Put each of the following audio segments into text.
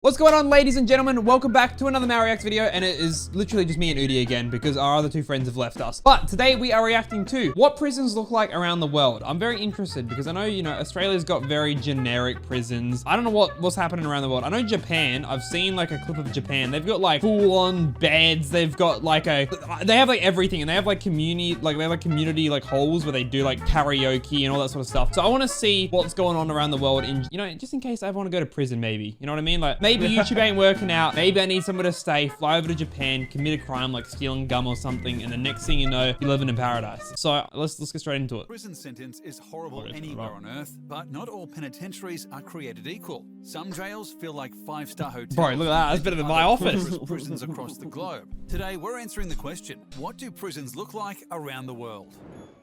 What's going on, ladies and gentlemen? Welcome back to another Reacts video, and it is literally just me and Udi again because our other two friends have left us. But today we are reacting to what prisons look like around the world. I'm very interested because I know, Australia's got very generic prisons. I don't know what's happening around the world. I know Japan, I've seen like a clip of Japan. They've got like full-on beds. They've got like they have like everything, and they have like community like halls where they do like karaoke and all that sort of stuff. So I want to see what's going on around the world in, just in case I want to go to prison maybe. You know what I mean? Like maybe YouTube ain't working out. Maybe I need somewhere to stay, fly over to Japan, commit a crime like stealing gum or something, and the next thing you know, you're living in paradise. So let's get straight into it. Prison sentence is horrible anywhere on earth, but not all penitentiaries are created equal. Some jails feel like five-star hotels. Bro, look at that. That's better than my office. Prisons across the globe. Today, we're answering the question, what do prisons look like around the world?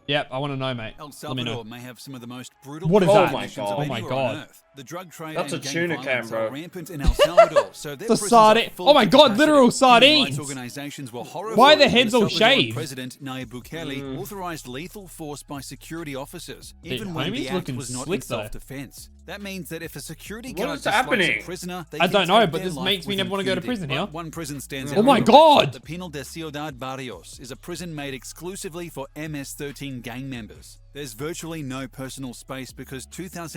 Yep, I want to know, mate. El Salvador may have some of the most brutal. What is that? Oh my god. The drug trade That's and a tuna can, bro. are rampant in El Salvador, so their prisons are full oh my god, capacity. literal sardines. Organizations were horrified. Why are their heads all Salvadoran shaved? President Nayib Bukele authorized lethal force by security officers, even Dude, when the homie's act looking was not in slick, though. self-defense. That means that if a security What guard is dislikes happening? a prisoner, they I can don't know, take but their this life makes me with never want to go to impunity. prison here. But one prison stands Oh out. my god! The Penal de Ciudad Barrios is a prison made exclusively for MS-13 gang members. There's virtually no personal space because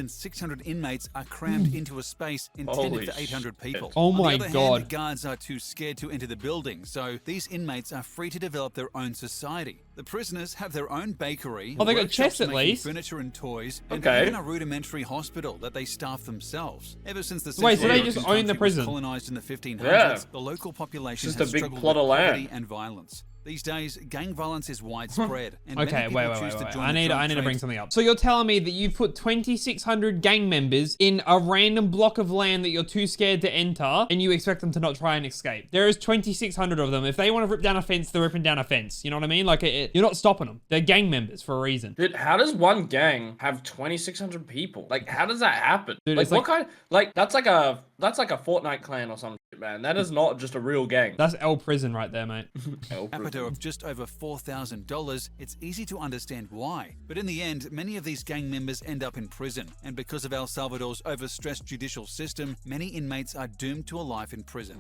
2,600 inmates are crammed into a space intended for 800 people. Oh my On the other god. hand, the guards are too scared to enter the building, so these inmates are free to develop their own society. The prisoners have their own bakery. Oh, they got workshops chests at making least. furniture and toys, and Okay. even a rudimentary hospital that they staff themselves. Ever since the Wait, so Central they just American own the country was prison? colonized in the 1500s, Yeah. the local population Just has a big struggled plot with of land. poverty and violence. These days, gang violence is widespread. And Okay, many people wait. choose to join I the need drug to bring trade. something up. So you're telling me that you've put 2,600 gang members in a random block of land that you're too scared to enter, and you expect them to not try and escape? There is 2,600 of them. If they want to rip down a fence, they're ripping down a fence. You know what I mean? Like, you're not stopping them. They're gang members for a reason. Dude, how does one gang have 2,600 people? Like, how does that happen? Dude, like, it's what kind? Like, that's like a Fortnite clan or something, man. That is not just a real gang. That's El Prison right there, mate. Capital of just over $4,000, it's easy to understand why. But in the end, many of these gang members end up in prison. And because of El Salvador's overstressed judicial system, many inmates are doomed to a life in prison.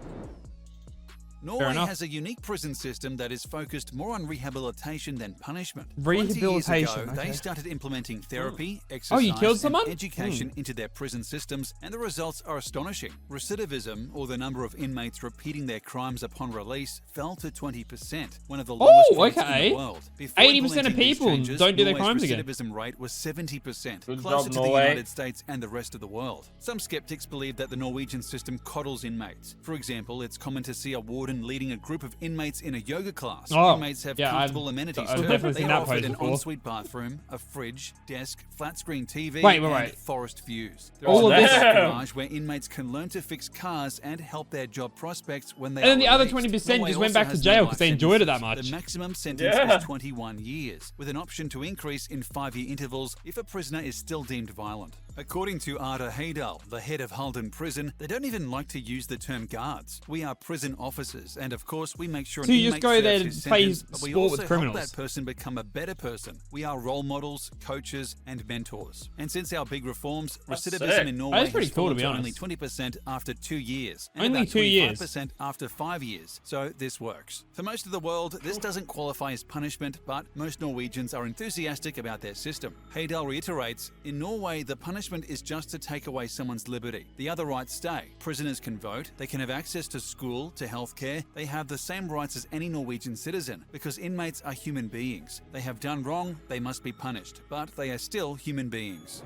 Norway has a unique prison system that is focused more on rehabilitation than punishment. 20 years Rehabilitation, ago, okay. they started implementing therapy, exercise, you killed someone? and education into their prison systems, and the results are astonishing. Recidivism, or the number of inmates repeating their crimes upon release, fell to 20%, one of the lowest rates in the world. Before 80% of implementing these people changes, don't do their Norway's crimes again. recidivism rate was 70%, Good closer job, to the Norway. United States and the rest of the world. Some skeptics believe that the Norwegian system coddles inmates. For example, it's common to see a warden leading a group of inmates in a yoga class. Oh, Inmates have yeah, comfortable amenities I've too. definitely They seen are that offered post an before. ensuite bathroom, a fridge, desk, flat screen TV, Wait. and forest views. There All is of a this- garage where inmates can learn to fix cars and help their job prospects when they And then are the other released. 20% Norway just went also back to has jail no 'cause they life enjoyed it that sentences. much. The maximum sentence Yeah. is 21 years, with an option to increase in 5-year intervals if a prisoner is still deemed violent. According to Ada Heydal, the head of Halden Prison, they don't even like to use the term guards. We are prison officers, and of course, we make sure So an you just inmate go serves there to his play sentence, but we sport also with help criminals. that person become a better person. We are role models, coaches, and mentors. And since our big reforms, That's recidivism sick. in Norway That's pretty has cool, to fallen be to honest. only 20% after 2 years, and Only about 2 years. 25% after 5 years. So this works. For most of the world, this doesn't qualify as punishment, but most Norwegians are enthusiastic about their system. Heydal reiterates, in Norway, the punishment is just to take away someone's liberty. The other rights stay. Prisoners can vote, they can have access to school, to healthcare, they have the same rights as any Norwegian citizen, because inmates are human beings. They have done wrong, they must be punished, but they are still human beings.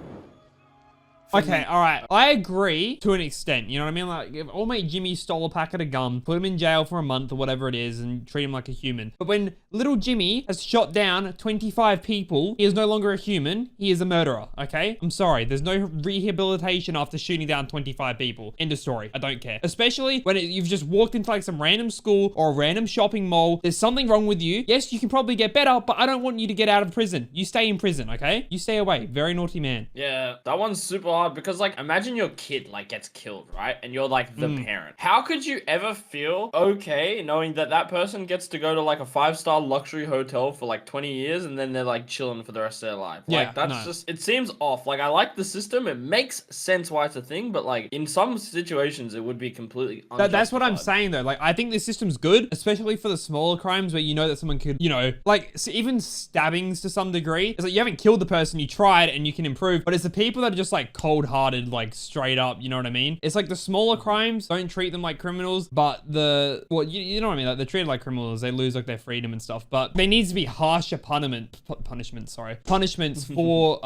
Okay, all right. I agree to an extent. You know what I mean? Like, if old mate Jimmy stole a packet of gum, put him in jail for a month or whatever it is, and treat him like a human. But when little Jimmy has shot down 25 people, he is no longer a human. He is a murderer, okay? I'm sorry. There's no rehabilitation after shooting down 25 people. End of story. I don't care. Especially when you've just walked into like some random school or a random shopping mall. There's something wrong with you. Yes, you can probably get better, but I don't want you to get out of prison. You stay in prison, okay? You stay away. Very naughty man. Yeah, that one's super hard hard because like imagine your kid like gets killed, right? And you're like the parent. How could you ever feel okay knowing that that person gets to go to like a 5-star luxury hotel for like 20 years and then they're like chilling for the rest of their life? Yeah, Like that's just, it seems off. Like I like the system. It makes sense why it's a thing, but like in some situations it would be completely unjustified. That's what I'm saying though. Like I think this system's good, especially for the smaller crimes where you know that someone could, you know, like even stabbings to some degree. It's like you haven't killed the person, you tried and you can improve, but it's the people that are just like cold-hearted, like straight up, you know what I mean? It's like the smaller crimes, don't treat them like criminals, but well, you know what I mean? Like they're treated like criminals, they lose like their freedom and stuff, but there needs to be harsher punishments for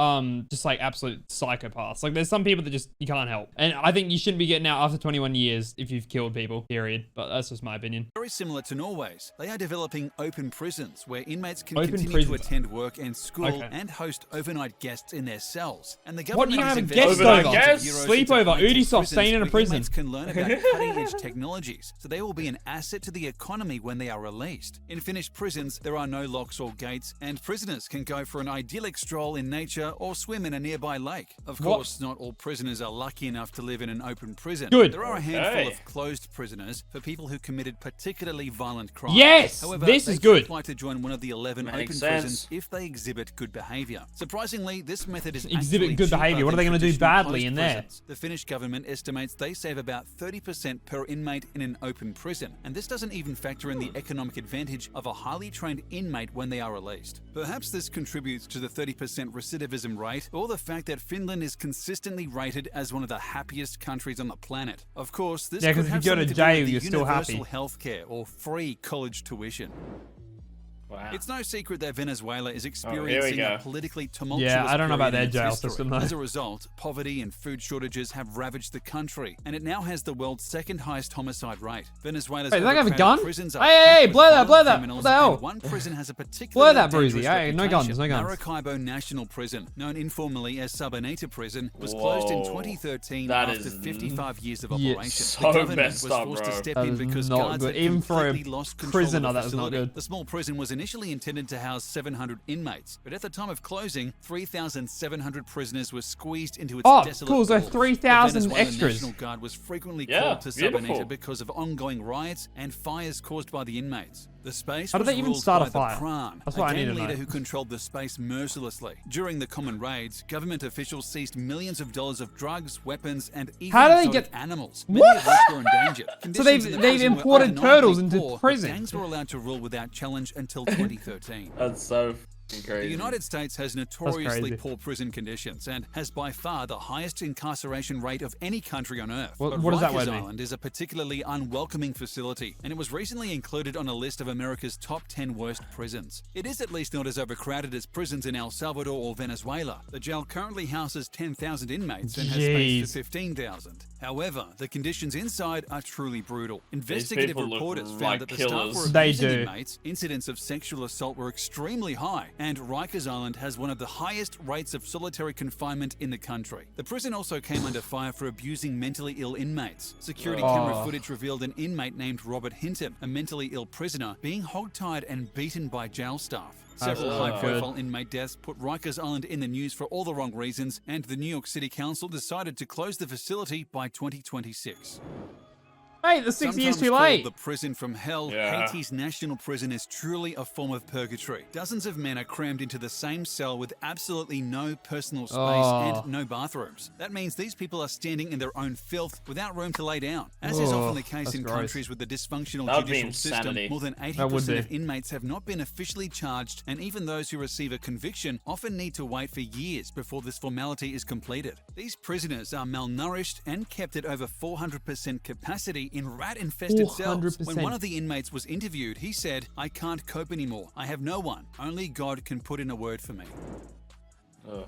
just like absolute psychopaths. Like there's some people that just, you can't help. And I think you shouldn't be getting out after 21 years if you've killed people, period. But that's just my opinion. Very similar to Norway's. They are developing open prisons where inmates can continue to attend work and school and host overnight guests in their cells. And the government you have is a guest investing over? Sleepover, Ubisoft staying in a prison. Inmates can learn about cutting-edge technologies, so they will be an asset to the economy when they are released. In Finnish prisons, there are no locks or gates, and prisoners can go for an idyllic stroll in nature or swim in a nearby lake. Of course, not all prisoners are lucky enough to live in an open prison. Good. There are a handful of closed prisoners for people who committed particularly violent crimes. Yes, however, this is good. Apply to join one of the 11 open prisons if they exhibit good behavior. Surprisingly, this method is exhibit good behavior. What are they going to do badly in there? The Finnish government estimates they save about 30% per inmate in an open prison, and this doesn't even factor in the economic advantage of a highly trained inmate when they are released. Perhaps this contributes to the 30% recidivism rate, or the fact that Finland is consistently rated as one of the happiest countries on the planet. Of course, this could have something to do with the universal healthcare or free college tuition. Wow. It's no secret that Venezuela is experiencing a politically tumultuous I don't know about their period in jail its history. system though. As a result, poverty and food shortages have ravaged the country, and it now has the world's second highest homicide rate. Venezuela's prisons are hey, blur that. What the hell? One prison has a particularly blur that, Brucey. Hey, no guns. Maracaibo National Prison, known informally as Sabaneta Prison, was closed in 2013 after 55 years of operation. So the government was forced to step in because guards had completely lost control of the facility. The small prison was initially intended to house 700 inmates, but at the time of closing, 3,700 prisoners were squeezed into its desolate cool. So walls. 3,000 the extras. National Guard was frequently called to Sabaneta because of ongoing riots and fires caused by the inmates. The space How did was they even ruled start by a fire? the Kran, That's what a I need gang to leader know. who controlled the space mercilessly. During the common raids, government officials seized millions of dollars of drugs, weapons, and even How do they exotic get animals, many of which were endangered. So Conditions in the they've prison were imported undeniably turtles into poor, but prison. gangs were allowed to rule without challenge until 2013. That's so crazy. The United States has notoriously poor prison conditions and has by far the highest incarceration rate of any country on Earth. What But does that Rikers word mean? Island is a particularly unwelcoming facility, and it was recently included on a list of America's top 10 worst prisons. It is at least not as overcrowded as prisons in El Salvador or Venezuela. The jail currently houses 10,000 inmates and has space for 15,000. However, the conditions inside are truly brutal. Investigative reporters found that the staff were abusing inmates, incidents of sexual assault were extremely high, and Rikers Island has one of the highest rates of solitary confinement in the country. The prison also came under fire for abusing mentally ill inmates. Security camera footage revealed an inmate named Robert Hinton, a mentally ill prisoner, being hogtied and beaten by jail staff. Several high-profile inmate deaths put Rikers Island in the news for all the wrong reasons, and the New York City Council decided to close the facility by 2026. Hey, the 6 years too Sometimes late. called the prison from hell, Haiti's national prison is truly a form of purgatory. Dozens of men are crammed into the same cell with absolutely no personal space and no bathrooms. That means these people are standing in their own filth without room to lay down. As is often the case in countries with a dysfunctional judicial system, more than 80% of inmates have not been officially charged, and even those who receive a conviction often need to wait for years before this formality is completed. These prisoners are malnourished and kept at over 400% capacity in rat-infested cells. When one of the inmates was interviewed, he said, "I can't cope anymore. I have no one. Only God can put in a word for me."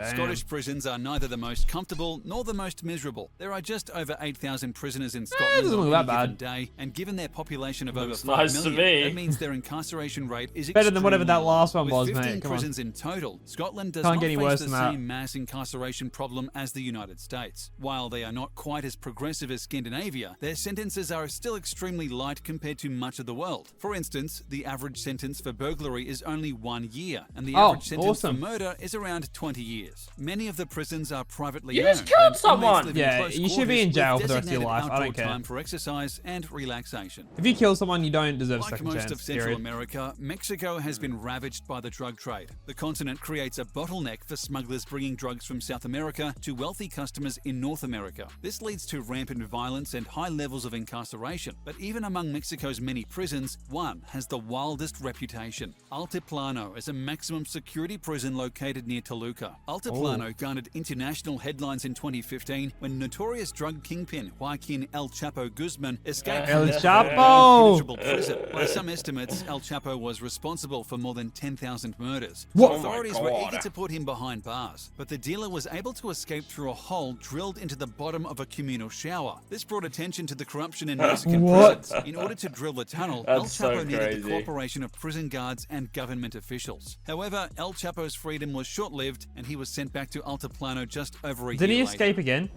Scottish prisons are neither the most comfortable nor the most miserable. There are just over 8,000 prisoners in Scotland on any given day, and given their population of over 5 million, that means their incarceration rate is better than whatever that last one with was, 15 mate. Come on. prisons in total. Scotland does Can't not get any face worse the than that. same mass incarceration problem as the United States. While they are not quite as progressive as Scandinavia, their sentences are still extremely light compared to much of the world. For instance, the average sentence for burglary is only 1 year, and the average sentence for murder is around 20 years. years. Many of the prisons are privately You owned. just killed and inmates someone! live in Yeah, close you should be quarters in jail with for the rest of your designated life. I don't outdoor care. time for exercise and relaxation. If you kill someone, you don't deserve a Like second most chance. of Central period. America, Mexico has been ravaged by the drug trade. The continent creates a bottleneck for smugglers bringing drugs from South America to wealthy customers in North America. This leads to rampant violence and high levels of incarceration. But even among Mexico's many prisons, one has the wildest reputation. Altiplano is a maximum security prison located near Toluca. Altiplano garnered international headlines in 2015 when notorious drug kingpin Joaquin El Chapo Guzman escaped El from this Chapo! impenetrable prison. By some estimates, El Chapo was responsible for more than 10,000 murders. What? Authorities Oh my were God. eager to put him behind bars, but the dealer was able to escape through a hole drilled into the bottom of a communal shower. This brought attention to the corruption in Mexican What? prisons. In order to drill the tunnel, El That's so Chapo needed the crazy. cooperation of prison guards and government officials. However, El Chapo's freedom was short-lived, and he was sent back to Altiplano just over a Did he year escape later. again?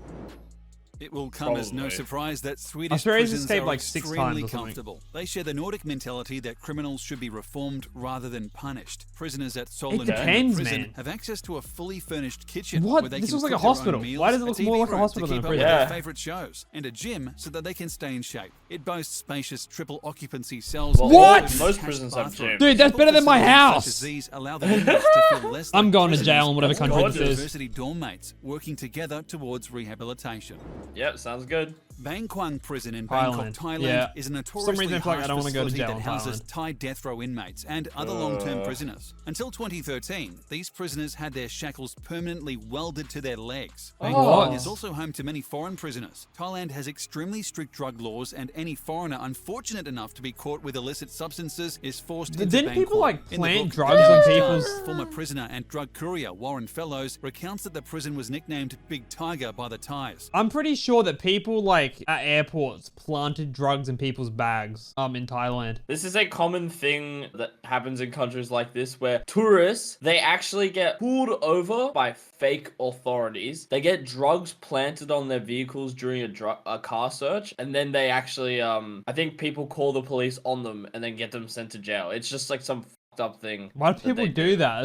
It will come as no Probably. surprise that Swedish swear he's prisons escaped are like 6 times extremely or something. comfortable. They share the Nordic mentality that criminals should be reformed rather than punished. Prisoners at Solon depends, prison man. have access to a fully furnished kitchen What? where they This can looks like a cook their own hospital. meals, Why does it look TV more like a room hospital to than a keep up prison? with Yeah. their favorite shows, and a gym so that they can stay in shape. It boasts spacious triple occupancy cells. Well, What? including most attached prisons have bathroom. gyms. Dude, that's Simple better than my facilities house. Such as these allow the inmates to feel less I'm like going to prisoners jail in whatever and country this more is. university dorm mates working together towards rehabilitation. Yep, sounds good. Bangkwang Prison in Thailand. Bangkok, Thailand Yeah. is a For notoriously some reason, I feel like I harsh don't wanna go to facility jail that in houses Thailand. Thai death row inmates and other long-term prisoners. Until 2013, these prisoners had their shackles permanently welded to their legs. What? Bangkok is also home to many foreign prisoners. Thailand has extremely strict drug laws, and any foreigner unfortunate enough to be caught with illicit substances is forced into Didn't people, Bangkok. like, In the plant book, drugs Damage on Done, people's- former prisoner and drug courier Warren Fellows recounts that the prison was nicknamed Big Tiger by the Thais. I'm pretty sure that people like at airports planted drugs in people's bags in Thailand. This is a common thing that happens in countries like this where tourists, they actually get pulled over by fake authorities. They get drugs planted on their vehicles during a car search, and then they actually, I think people call the police on them and then get them sent to jail. It's just like some fucked up thing. Why do that people they do that?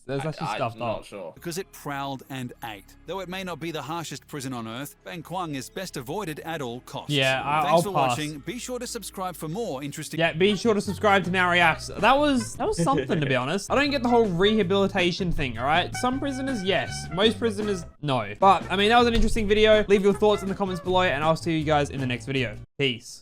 That's actually stuffed I'm not up. sure. Because it prowled and ate. Though it may not be the harshest prison on earth, Bangkwang is best avoided at all costs. Yeah, Thanks I'll for pass. watching. Be sure to subscribe for more interesting. Yeah, be sure to subscribe to Now Reacts. That was something, to be honest. I don't get the whole rehabilitation thing, all right? Some prisoners, yes. Most prisoners, no. But, I mean, that was an interesting video. Leave your thoughts in the comments below, and I'll see you guys in the next video. Peace.